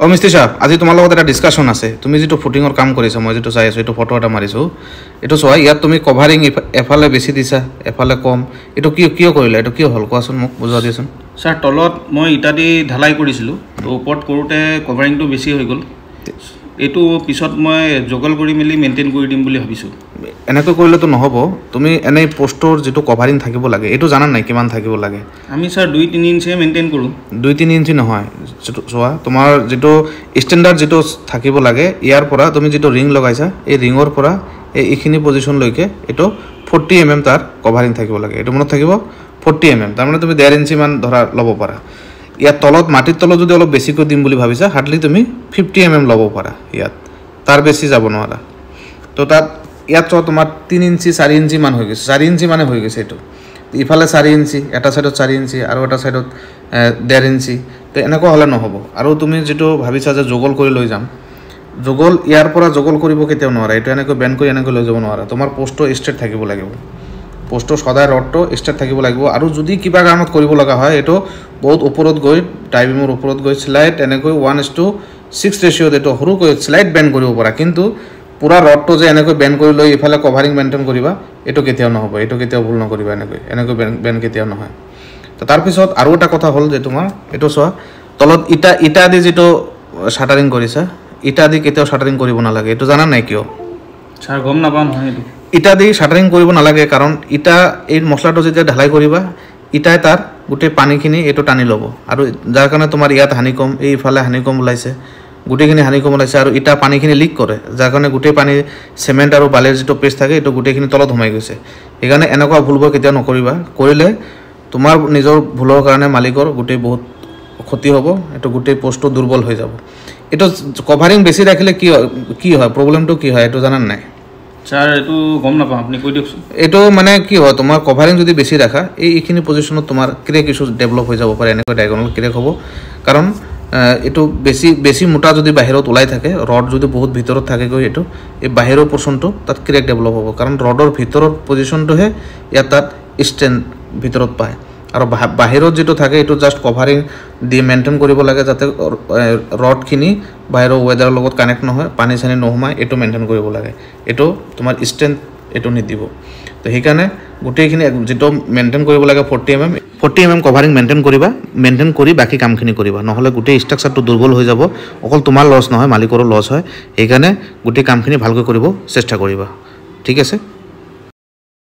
মিস্ত্ৰী সাহেব আজি তোমাৰ লগত এটা ডিছকাশ্যন আছে তুমি যেটো ফুটিঙৰ কাম কৰিছা মই যেটো চাই আছো এটো ফটো এটা মাৰিছো এটো চোৱা ইয়াত তুমি কভাৰিং এফালে বেছি দিছা এফালে কম এটো কিয় কৰিলা এটো কিয় হল কোৱাচোন মোক বুজাই দিয়াচোন স্যাৰ তলত মই ইটা দি ঢালাই কৰিছিলো তো ওপৰত কৰোতে কভাৰিংটো বেছি হৈ গল এটো পিছত মই জগল কৰি মিলি মেইনটেইন কৰি দিম বুলি ভাবিছো এনেকৈ কৰিলে তো নহব তুমি এনে পোষ্টৰ যেটো কভাৰিং থাকিব লাগে এটো জানা নাই কিমান থাকিব লাগে আমি স্যাৰ 2-3 ইঞ্চি মেইনটেইন কৰো 2-3 ইঞ্চি নহয় চোৱা তোমাৰ যেটো ষ্টেণ্ডাৰ্ড যেটো থাকিব লাগে ইয়াৰ পৰা তুমি যেটো ৰিং লগাইছা এই ৰিঙৰ পৰা এইখিনি পজিশন লৈকে এটো 40 mm তাৰ কভাৰিং থাকিব লাগে এটো মনত থাকিব 40 mm তাৰ মানে তুমি 1.5 ইঞ্চি মান ধৰা লব পাৰা ইয়াত তলত মাটিৰ তলত যদি অলপ বেছিকৈ দিম বুলি ভাবিছা হাৰ্ডলি তুমি 50 mm লব পাৰা ইয়াত তাৰ বেছি যাব নোৱাৰা তো তাত ইয়াত তোমাৰ 3 ইঞ্চি 4 ইঞ্চি মান হৈ গৈছে 4 ইঞ্চি মানে হৈ গৈছে এটো ইফালে 4 ইঞ্চি এটা সাইডত 4 ইঞ্চি আৰু এটা সাইডত 1.5 ইঞ্চি তো এনেকুৱা হলে নহব আৰু তুমি যেটো ভাবিছা যে জগল কৰি লৈ যাম জগল ইয়াৰ পৰা জগল কৰিব কেতিয়াও নোৱাৰা এটো এনেকৈ বেন্ড কৰি এনেকৈ লৈ যাব নোৱাৰা তোমাৰ পোষ্টটো ষ্ট্ৰেট থাকিব লাগিব পোষ্টটো সদায় ৰডটো ষ্ট্ৰেট থাকিব লাগিব আৰু যদি কিবা কাৰণত কৰিব লগা হয় এটো বহুত ওপৰত গৈ টাইবিমৰ ওপৰত গৈ স্লাইড এনেকৈ 1:6 ৰেশিও এটো সৰু কৈ স্লাইড বেন্ড কৰিব পাৰা কিন্তু পুৰা ৰডটো যে এনেকৈ বেন্ড কৰি লৈ ইফালে কভাৰিং মেইনটেইন কৰিবা এটো কেতিয়াও নহব এটো কেতিয়াও ভুল নকৰিবা এনেকৈ বেন্ড কেতিয়াও নহয় তো তাৰ পিছত আৰু এটা কথা হল যে তোমাৰ এটো চোৱা তলত ইটা দি যেটো শাটাৰিং কৰিছা ইটা দি কেতিয়াও শাটাৰিং কৰিব নালাগে এটো জানা নাই কিয় স্যাৰ গম নাপাম হয় এটো ইটা দি শাটাৰিং কৰিব নালাগে কাৰণ ইটা এই মছলাটো যেতিয়া ঢালাই কৰিবা ইটাই তাৰ গুটে পানীখিনি এটো টানি লব আৰু যাৰ কাৰণে তোমাৰ ইয়াত হানিকম এইফালে হানিকম ওলাইছে গুটেখিনি হানিকম ওলাইছে আৰু ইটা পানীখিনি লিক কৰে যাৰ কাৰণে গুটে পানী সিমেন্ট আৰু বালিৰ যেটো পেষ্ট থাকে এটো গুটেখিনি তলত সোমাই গৈছে এখানে এনেকুৱা ভুলব কেতিয়াও নকৰিবা কৰিলে তোমাৰ নিজৰ ভুলৰ কাৰণে মালিকৰ গুটে বহুত ক্ষতি হ'ব এটো গুটে পোষ্টটো দুৰ্বল হৈ যাব এটো কভাৰিং বেছি ৰাখিলে কি হয় প্ৰবলেমটো কি হয় এটো জানান নাই স্যার এটো গম নাপাম আপনি কৈ দিয়কচোন এটো মানে কি হয় তোমাৰ কভাৰিং যদি বেছি ৰাখা এইখিনি পজিশনত তোমাৰ ক্ৰেক ইস্যু ডেভেলপ হৈ যাব পাৰে এনেকৈ ডায়াগোনাল ক্ৰেক হ'ব কাৰণ এটো বেছি মোটা যদি বাহিৰত ওলাই থাকে ৰড যদি বহুত ভিতৰত থাকে গৈ এটো এই বাহিৰৰ পোৰ্শনটো তাত ক্ৰেক ডেভেলপ হ'ব কাৰণ ৰডৰ ভিতৰৰ পজিশনটোহে ইয়াত তাত ষ্টেন ভিতৰত পায় আৰু বাহিৰত যেটো থাকে এটো জাস্ট কভাৰিং দি মেইনটেইন কৰিব লাগে যাতে ৰডখিনি বাহিৰৰ ওয়েদাৰৰ লগত কানেক্ট নহয় পানী চানি নহমাই এটো মেইনটেইন কৰিব লাগে এটো তোমাৰ ষ্টেন এটো নিদিব তো হেকানে গুটেখিনি যেটো মেইনটেইন কৰিব লাগে 40 mm কভাৰিং মেইনটেইন কৰি বাকি কামখিনি কৰিবা নহলে গুটে ষ্ট্ৰাকচাৰটো দুৰ্বল হৈ যাব অকল তোমাৰ লছ নহয় মালিকৰো লছ হয় হেকানে গুটে কামখিনি ভালকৈ কৰিব চেষ্টা কৰিবা ঠিক আছে